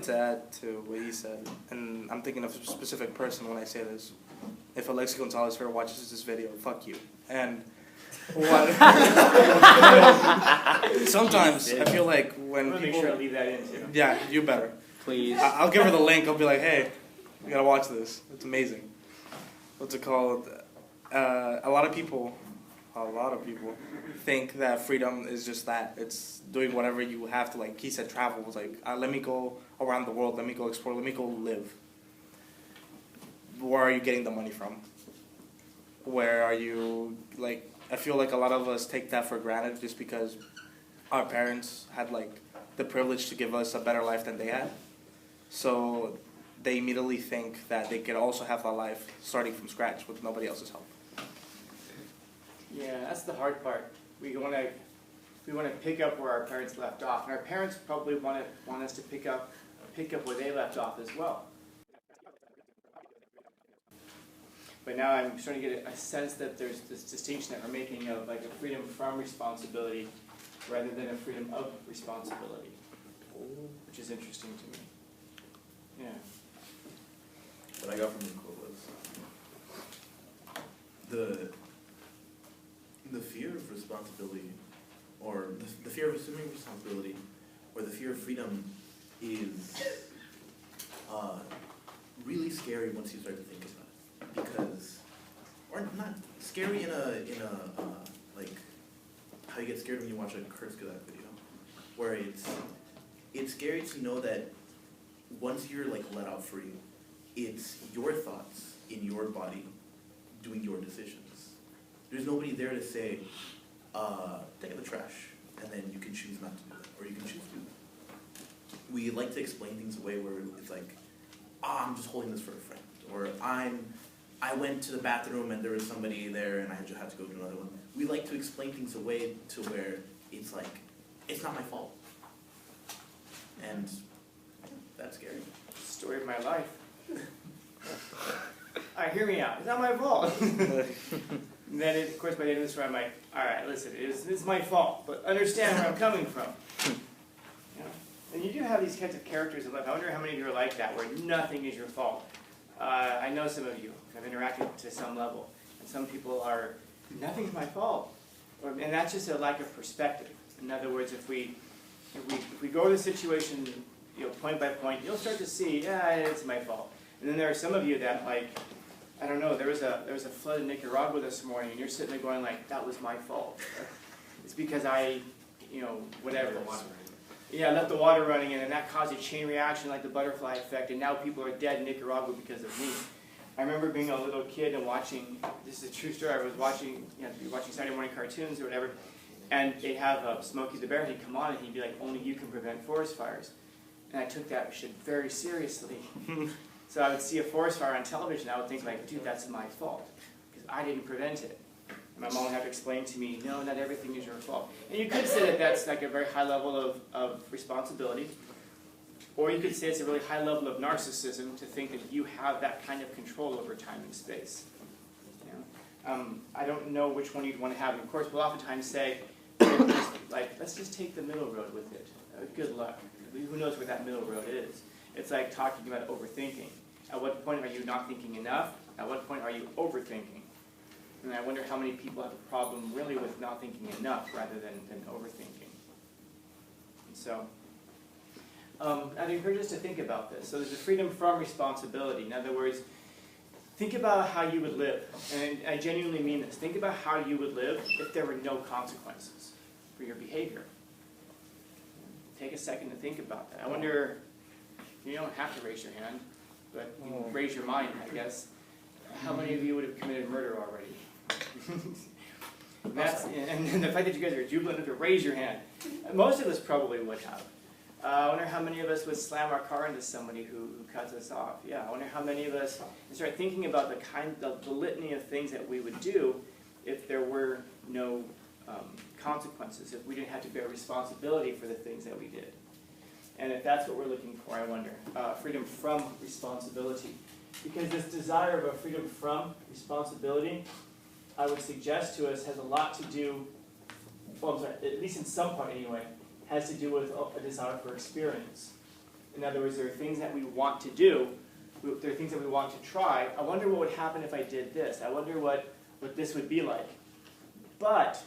to add to what he said, and I'm thinking of a specific person when I say this. If Alexi Gonzalez ever watches this video, fuck you. And what? Sometimes I feel like when people... Make sure I leave that in too. Yeah, you better. Please. I'll give her the link. I'll be like, hey, you gotta watch this. It's amazing. What's it called? A lot of people think that freedom is just that. It's doing whatever you have to. Like he said, travel. It's like, let me go around the world. Let me go explore. Let me go live. Where are you getting the money from? Where are you, like, I feel like a lot of us take that for granted just because our parents had, like, the privilege to give us a better life than they had. So they immediately think that they can also have a life starting from scratch with nobody else's help. Yeah, that's the hard part. We want to pick up where our parents left off, and our parents probably want us to pick up where they left off as well. But now I'm starting to get a sense that there's this distinction that we're making of like a freedom from responsibility rather than a freedom of responsibility, which is interesting to me. Yeah. What I got from the quote was the fear of responsibility, or the fear of assuming responsibility, or the fear of freedom is really scary once you start to think about it. Because, or not scary in a like how you get scared when you watch a Kurzgesagt video, where it's scary to know that once you're like let out free, it's your thoughts in your body doing your decisions. There's nobody there to say, take out the trash, and then you can choose not to do that, or you can choose to do that. We like to explain things away where it's like, I'm just holding this for a friend, or I went to the bathroom and there was somebody there and I just had to go to another one. We like to explain things away to where it's like, it's not my fault. And that's scary. Story of my life. Alright, hear me out. It's not my fault. And then, of course, by the end of this story, I'm like, alright, listen, it's my fault, but understand where I'm coming from. You know? And you do have these kinds of characters in life. I wonder how many of you are like that, where nothing is your fault. I know some of you. I've interacted to some level. And some people are, nothing's my fault. And that's just a lack of perspective. In other words, if we go to the situation, point by point, you'll start to see, yeah, it's my fault. And then there are some of you that, like, I don't know, there was a flood in Nicaragua this morning, and you're sitting there going, like, that was my fault. It's because I, whatever. Yeah, left the water running in, and that caused a chain reaction like the butterfly effect, and now people are dead in Nicaragua because of me. I remember being a little kid and watching, this is a true story, I was watching, watching Saturday morning cartoons or whatever, and they'd have Smokey the Bear, he'd come on and he'd be like, only you can prevent forest fires. And I took that shit very seriously. So I would see a forest fire on television, I would think like, dude, that's my fault, because I didn't prevent it. My mom would have to explain to me, no, not everything is your fault. And you could say that that's like a very high level of responsibility. Or you could say it's a really high level of narcissism to think that you have that kind of control over time and space. I don't know which one you'd want to have. And of course, we'll oftentimes say, let's just take the middle road with it. Good luck. Who knows where that middle road is? It's like talking about overthinking. At what point are you not thinking enough? At what point are you overthinking? And I wonder how many people have a problem really with not thinking enough rather than overthinking. And so, I'd encourage us to think about this. So there's a freedom from responsibility. In other words, think about how you would live. And I genuinely mean this. Think about how you would live if there were no consequences for your behavior. Take a second to think about that. I wonder, you don't have to raise your hand, but you can raise your mind, I guess. How many of you would have committed murder already? And the fact that you guys are jubilant enough to raise your hand. Most of us probably would have. I wonder how many of us would slam our car into somebody who cuts us off. Yeah, I wonder how many of us start thinking about the litany of things that we would do if there were no consequences, if we didn't have to bear responsibility for the things that we did. And if that's what we're looking for, I wonder, freedom from responsibility. Because this desire of a freedom from responsibility, I would suggest to us, has a lot to do, well, I'm sorry, at least in some part anyway, has to do with a desire for experience. In other words, there are things that we want to do, there are things that we want to try. I wonder what would happen if I did this. I wonder what this would be like. But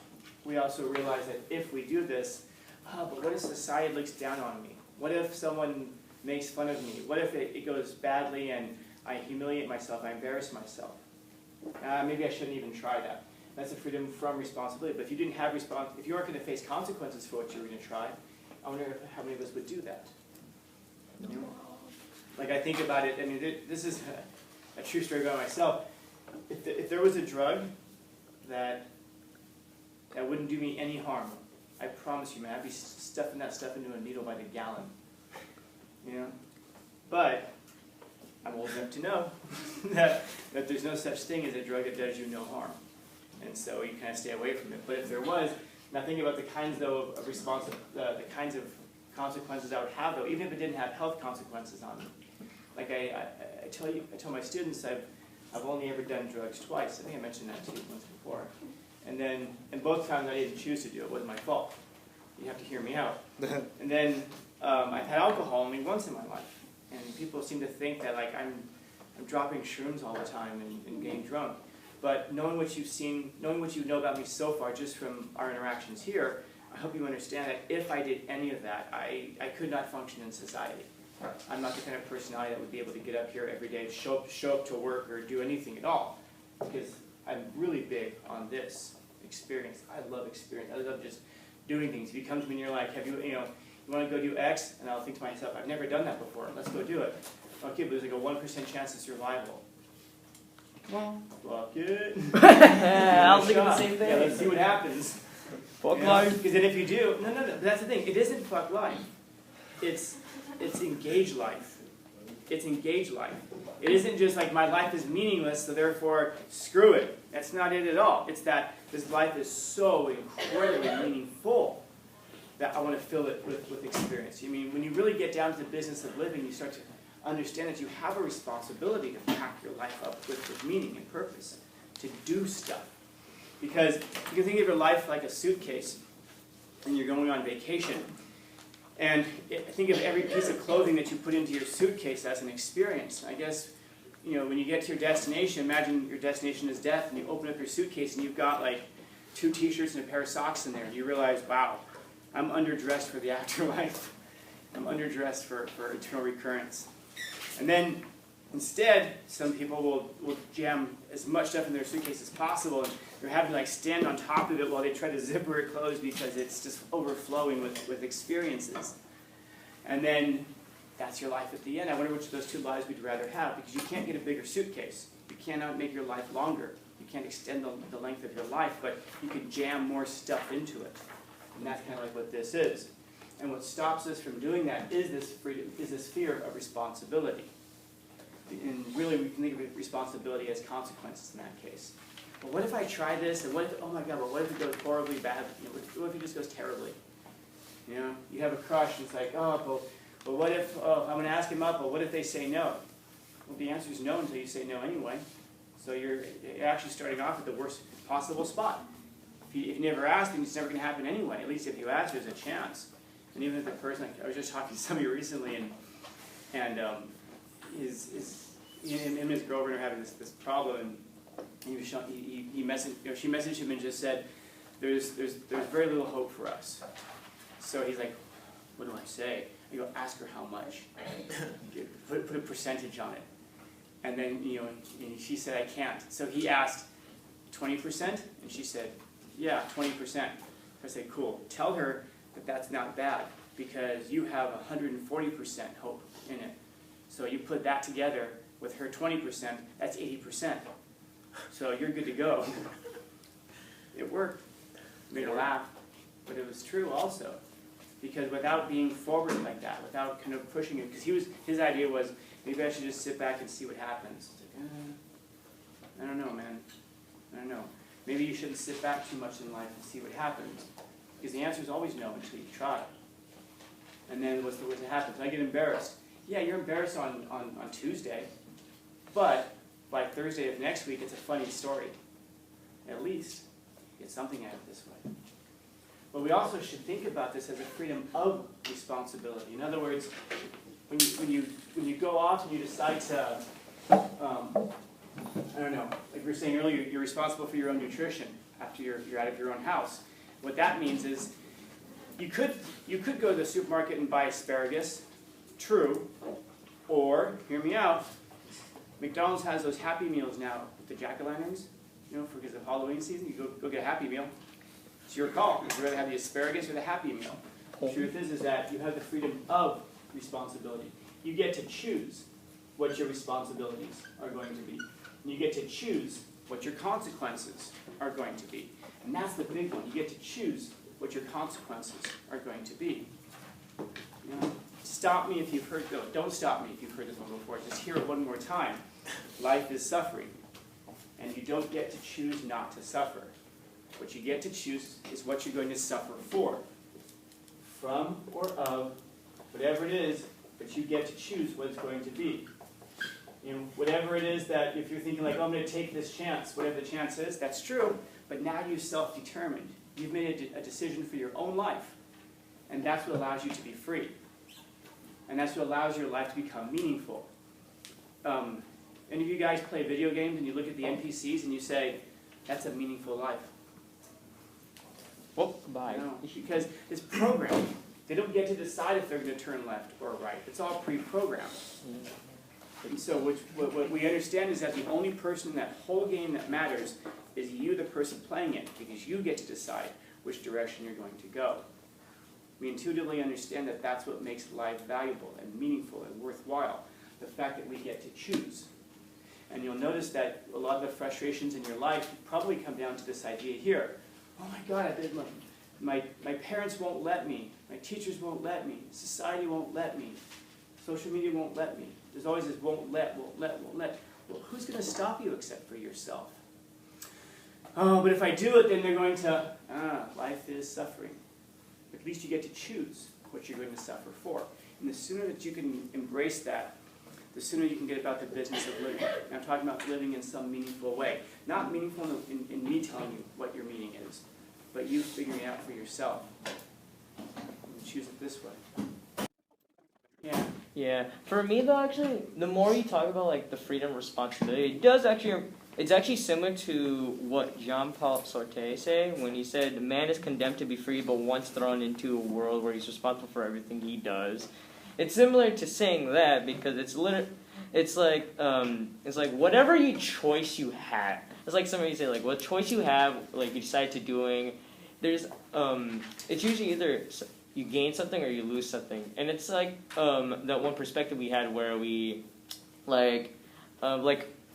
we also realize that if we do this, but what if society looks down on me? What if someone makes fun of me? What if it goes badly and I humiliate myself, I embarrass myself? Maybe I shouldn't even try that. That's a freedom from responsibility. But if you didn't have if you weren't going to face consequences for what you were going to try, I wonder how many of us would do that. You know? Like, I think about it, I mean, this is a true story about myself. If there was a drug that wouldn't do me any harm, I promise you, man, I'd be stuffing that stuff into a needle by the gallon. You know? But I'm old enough to know that there's no such thing as a drug that does you no harm. And so you kind of stay away from it. But if there was, now think about the kinds, though, of the kinds of consequences I would have, though, even if it didn't have health consequences on me. Like I tell my students, I've only ever done drugs twice. I think I mentioned that to you once before. And both times I didn't choose to do it. It wasn't my fault. You have to hear me out. And then I've had alcohol only once in my life. And people seem to think that like I'm dropping shrooms all the time and getting drunk. But knowing what you've seen, knowing what you know about me so far just from our interactions here, I hope you understand that if I did any of that, I could not function in society. I'm not the kind of personality that would be able to get up here every day, show up to work or do anything at all. Because I'm really big on this experience. I love experience. I love just doing things. If you come to me and you're like, you want to go do X? And I'll think to myself, I've never done that before. Let's go do it. Okay, but there's like a 1% chance of survival. Well, fuck it. I'll think the same thing. Yeah, let's see what happens. Fuck life. Because then if you do, no, that's the thing. It isn't fuck life. It's engage life. It's engage life. It isn't just like my life is meaningless, so therefore screw it. That's not it at all. It's that this life is so incredibly meaningful that I want to fill it with experience. I mean, when you really get down to the business of living, you start to understand that you have a responsibility to pack your life up with meaning and purpose, to do stuff. Because you can think of your life like a suitcase, and you're going on vacation. And think of every piece of clothing that you put into your suitcase as an experience. I guess, when you get to your destination, imagine your destination is death, and you open up your suitcase, and you've got like 2 t-shirts and a pair of socks in there, and you realize, wow, I'm underdressed for the afterlife. I'm underdressed for eternal recurrence. And then, instead, some people will jam as much stuff in their suitcase as possible, and they're having to like stand on top of it while they try to zipper it closed because it's just overflowing with experiences. And then, that's your life at the end. I wonder which of those 2 lives we'd rather have, because you can't get a bigger suitcase. You cannot make your life longer. You can't extend the length of your life, but you can jam more stuff into it. And that's kind of like what this is. And what stops us from doing that is this fear of responsibility. And really, we can think of responsibility as consequences in that case. But what if I try this, and what if, oh my God, what if it goes horribly bad? What if it just goes terribly? You have a crush, and it's like, but what if, I'm going to ask him up, but what if they say no? Well, the answer is no until you say no anyway. So you're actually starting off at the worst possible spot. If you never ask, then it's never going to happen anyway. At least if you ask, there's a chance. And even if the person, I was just talking to somebody recently, and him and his girlfriend are having this problem, and she messaged him and just said, there's very little hope for us. So he's like, what do I say? I go, ask her how much. Put a percentage on it. And then, and she said, I can't. So he asked, 20%? And she said, yeah, 20%. I said, cool. Tell her that that's not bad, because you have 140% hope in it. So you put that together with her 20%, that's 80%. So you're good to go. It worked. Made her laugh. But it was true also. Because without being forward like that, without kind of pushing it, because his idea was, maybe I should just sit back and see what happens. It's like, I don't know, man. I don't know. Maybe you shouldn't sit back too much in life and see what happens. Because the answer is always no until you try. And then what's what happens? I get embarrassed. Yeah, you're embarrassed on Tuesday, but by Thursday of next week, it's a funny story. At least get something out of this way. But we also should think about this as a freedom of responsibility. In other words, when you go off and you decide to, I don't know, like we were saying earlier, you're responsible for your own nutrition after you're out of your own house. What that means is you could go to the supermarket and buy asparagus, true, or, hear me out, McDonald's has those Happy Meals now with the jack-o'-lanterns, because of Halloween season. You go get a Happy Meal. It's your call. Would you rather have the asparagus or the Happy Meal? The truth is that you have the freedom of responsibility. You get to choose what your responsibilities are going to be. And you get to choose what your consequences are going to be. And that's the big one. You get to choose what your consequences are going to be. Stop me if you've heard, no, don't stop me if you've heard this one before. Just hear it one more time. Life is suffering. And you don't get to choose not to suffer. What you get to choose is what you're going to suffer for. From or of, whatever it is, but you get to choose what it's going to be. Whatever it is that if you're thinking like, oh, I'm going to take this chance, whatever the chance is, that's true, but now you're self-determined. You've made a decision for your own life, and that's what allows you to be free. And that's what allows your life to become meaningful. Any of you guys play video games and you look at the NPCs and you say, that's a meaningful life? Well, bye. No, because it's programmed. They don't get to decide if they're going to turn left or right. It's all pre-programmed. And so what we understand is that the only person in that whole game that matters is you, the person playing it, because you get to decide which direction you're going to go. We intuitively understand that that's what makes life valuable and meaningful and worthwhile, the fact that we get to choose. And you'll notice that a lot of the frustrations in your life probably come down to this idea here. Oh my God, my parents won't let me, my teachers won't let me, society won't let me, social media won't let me. There's always this won't let. Well, who's going to stop you except for yourself? Oh, but if I do it, then they're going to, life is suffering. At least you get to choose what you're going to suffer for. And the sooner that you can embrace that, the sooner you can get about the business of living. And I'm talking about living in some meaningful way. Not meaningful in me telling you what your meaning is, but you figuring it out for yourself. And choose it this way. Yeah. Yeah. For me, though, actually, the more you talk about like the freedom responsibility, it's actually similar to what Jean-Paul Sartre said when he said, "Man is condemned to be free, but once thrown into a world where he's responsible for everything he does." It's similar to saying that because it's like whatever choice you have. It's like somebody say like what choice you have, like you decide to doing. There's it's usually either you gain something or you lose something, and it's like that one perspective we had where we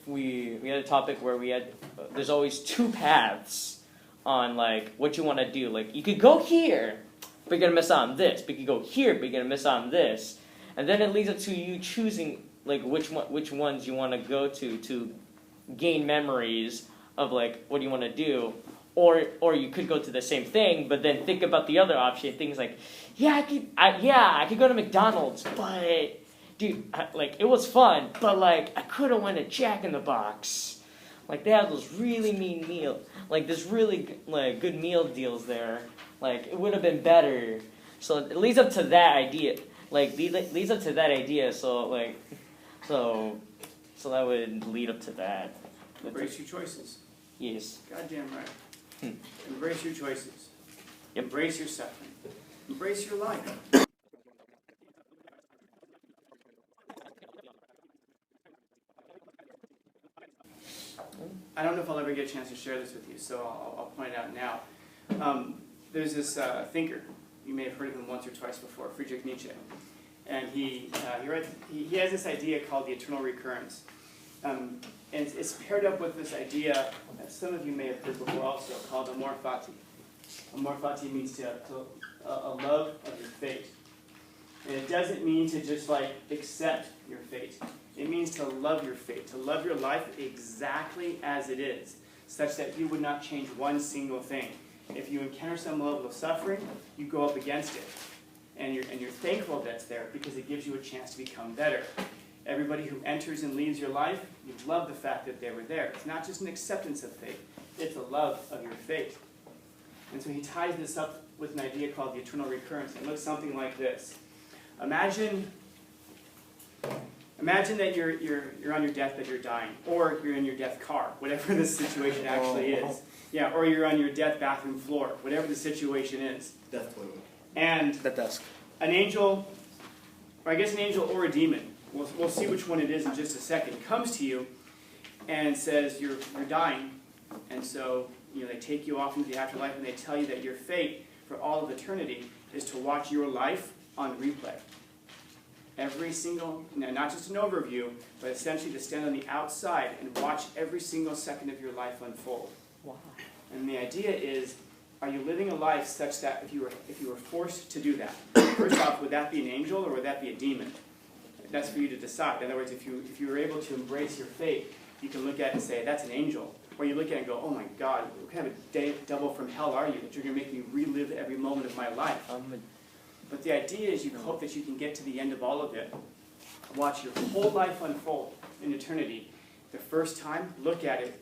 we had a topic where we had there's always two paths on like what you want to do. Like you could go here, but you're gonna miss out on this. But you could go here, but you're gonna miss out on this. And then it leads up to you choosing like which ones you want to go to gain memories of like what do you want to do. Or you could go to the same thing, but then think about the other option. Things like, I could go to McDonald's, but dude, it was fun, but like I could have went to Jack in the Box. Like they have those really mean meal, like this really like good meal deals there. Like it would have been better. So it leads up to that idea. Leads up to that idea. So that would lead up to that. Embrace your choices. Yes. Goddamn right. Embrace your choices. Yep. Embrace your suffering. Embrace your life. I don't know if I'll ever get a chance to share this with you, so I'll point it out now. There's this thinker, you may have heard of him once or twice before, Friedrich Nietzsche. And he has this idea called the eternal recurrence. And it's paired up with this idea that some of you may have heard before also, called amor fati. Amor fati means a love of your fate. And it doesn't mean to just accept your fate. It means to love your fate, to love your life exactly as it is, such that you would not change one single thing. If you encounter some level of suffering, you go up against it. And you're thankful that's there because it gives you a chance to become better. Everybody who enters and leaves your life, you love the fact that they were there. It's not just an acceptance of fate, it's a love of your fate. And so he ties this up with an idea called the eternal recurrence. It looks something like this. Imagine Imagine that you're on your deathbed, you're dying, or you're in your death car, whatever the situation actually is. Yeah, or you're on your death bathroom floor, whatever the situation is. Death toilet. And The desk. an angel, or I guess an angel or a demon, we'll see which one it is in just a second, comes to you and says you're dying, and so they take you off into the afterlife and they tell you that your fate for all of eternity is to watch your life on replay. Every single, not just an overview, but essentially to stand on the outside and watch every single second of your life unfold. Wow. And the idea is, are you living a life such that if you were forced to do that, first off, would that be an angel or would that be a demon? That's for you to decide. In other words, if you were able to embrace your fate, you can look at it and say, that's an angel. Or you look at it and go, oh my God, what kind of a devil from hell are you that you're going to make me relive every moment of my life? But the idea is you hope that you can get to the end of all of it, watch your whole life unfold in eternity. The first time, look at it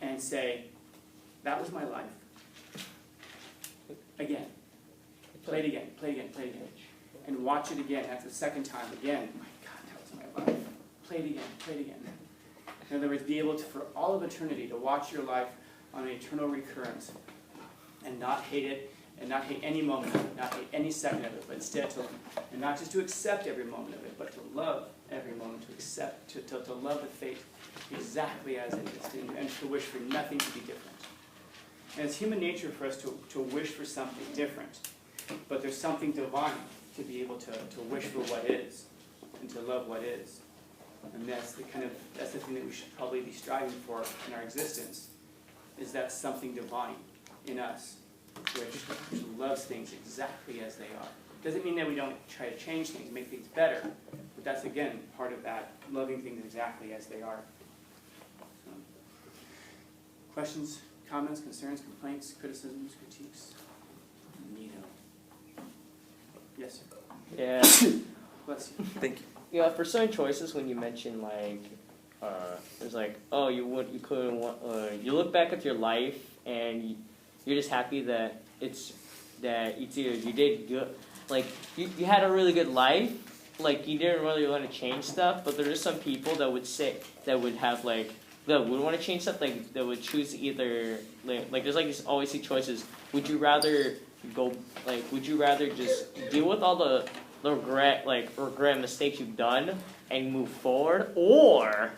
and say, that was my life. Again. Play it again, play it again, play it again. And watch it again. That's the second time again. My God, that was my life. Play it again, play it again. In other words, be able to, for all of eternity, to watch your life on an eternal recurrence and not hate it, and not hate any moment of it, not hate any second of it, but instead and not just to accept every moment of it, but to love every moment, to accept, to love the fate exactly as it is, and to wish for nothing to be different. And it's human nature for us to wish for something different, but there's something divine to be able to wish for what is, and to love what is. And that's the thing that we should probably be striving for in our existence, is that something divine in us, which loves things exactly as they are. Doesn't mean that we don't try to change things, make things better, but that's again part of that, loving things exactly as they are. So, questions, comments, concerns, complaints, criticisms, critiques? Neato. Yes, sir. Yeah. Bless you. Thank you. Yeah, for certain choices, when you mention it's like, oh, you look back at your life and you're just happy that it's either you did good, like you had a really good life, like you didn't really want to change stuff, but there are some people that would want to change stuff, like that would choose either like there's like these always these choices. Would you rather just deal with all the regret mistakes you've done and move forward, or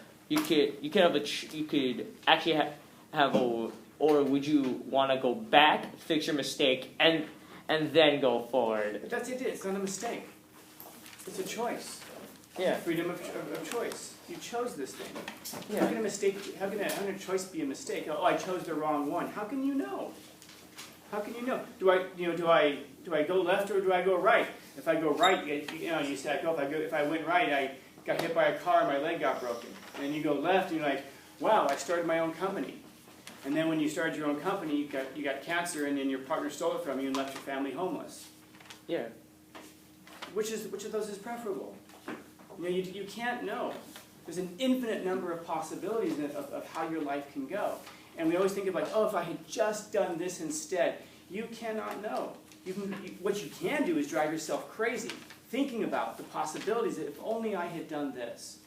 or would you want to go back, fix your mistake, and then go forward? But that's it. It's not a mistake. It's a choice. Yeah. Freedom of choice. You chose this thing. Yeah. How can a choice be a mistake? Oh, I chose the wrong one. How can you know? How can you know? Do I go left or do I go right? If I go right, you say, if I went right, I got hit by a car and my leg got broken. And then you go left and you're like, wow, I started my own company. And then when you started your own company, you got cancer, and then your partner stole it from you and left your family homeless. Yeah. Which of those is preferable? You can't know. There's an infinite number of possibilities of how your life can go. And we always think of if I had just done this instead. You cannot know. What you can do is drive yourself crazy, thinking about the possibilities that if only I had done this.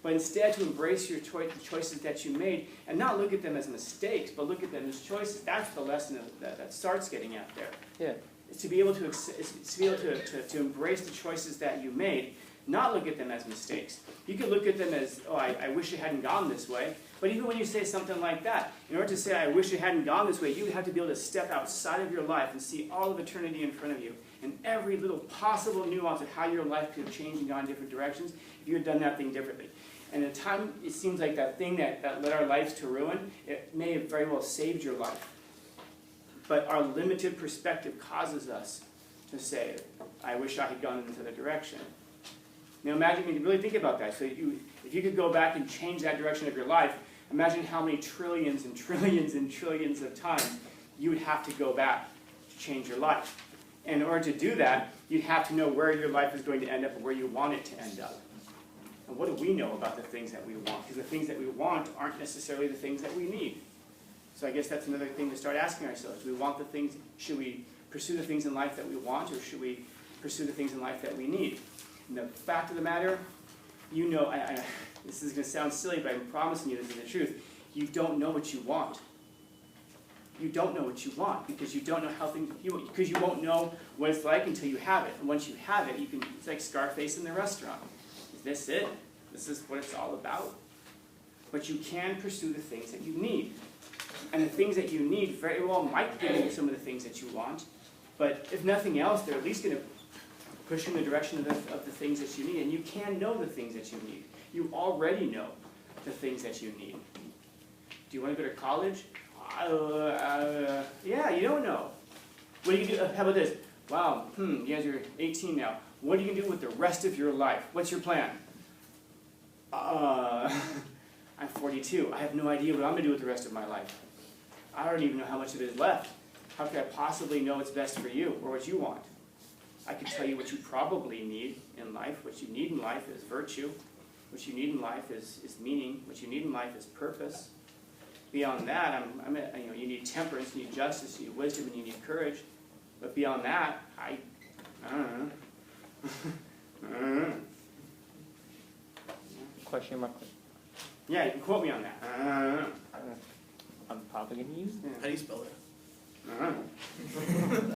But instead to embrace the choices that you made, and not look at them as mistakes, but look at them as choices. That's the lesson that starts getting at there. Yeah. It's to be able to embrace the choices that you made, not look at them as mistakes. You could look at them as, I wish it hadn't gone this way. But even when you say something like that, in order to say, I wish it hadn't gone this way, you would have to be able to step outside of your life and see all of eternity in front of you, and every little possible nuance of how your life could have changed and gone in different directions if you had done that thing differently. And at the time, it seems like that thing that led our lives to ruin, it may have very well saved your life. But our limited perspective causes us to say, I wish I had gone in this other direction. Now imagine, when you really think about that, so if you could go back and change that direction of your life, imagine how many trillions and trillions and trillions of times you would have to go back to change your life. And in order to do that, you'd have to know where your life is going to end up and where you want it to end up. And what do we know about the things that we want? Because the things that we want aren't necessarily the things that we need. So I guess that's another thing to start asking ourselves. Do we want the things, should we pursue the things in life that we want, or should we pursue the things in life that we need? And the fact of the matter, you know, this is going to sound silly, but I'm promising you this is the truth. You don't know what you want. You don't know what you want because you don't know how things, because you won't know what it's like until you have it. And once you have it, it's like Scarface in the restaurant. Is this it? This is what it's all about? But you can pursue the things that you need. And the things that you need very well might give you some of the things that you want. But if nothing else, they're at least going to push you in the direction of the things that you need. And you can know the things that you need. You already know the things that you need. Do you want to go to college? Yeah, you don't know. What do you do? How about this? Wow, you guys are 18 now. What are you going to do with the rest of your life? What's your plan? I'm 42. I have no idea what I'm going to do with the rest of my life. I don't even know how much of it is left. How could I possibly know what's best for you or what you want? I can tell you what you probably need in life. What you need in life is virtue. What you need in life is meaning. What you need in life is purpose. Beyond that, you need temperance, you need justice, you need wisdom, and you need courage. But beyond that, I don't know. Question mark. Yeah, you can quote me on that. I'm probably gonna use. Yeah. How do you spell it?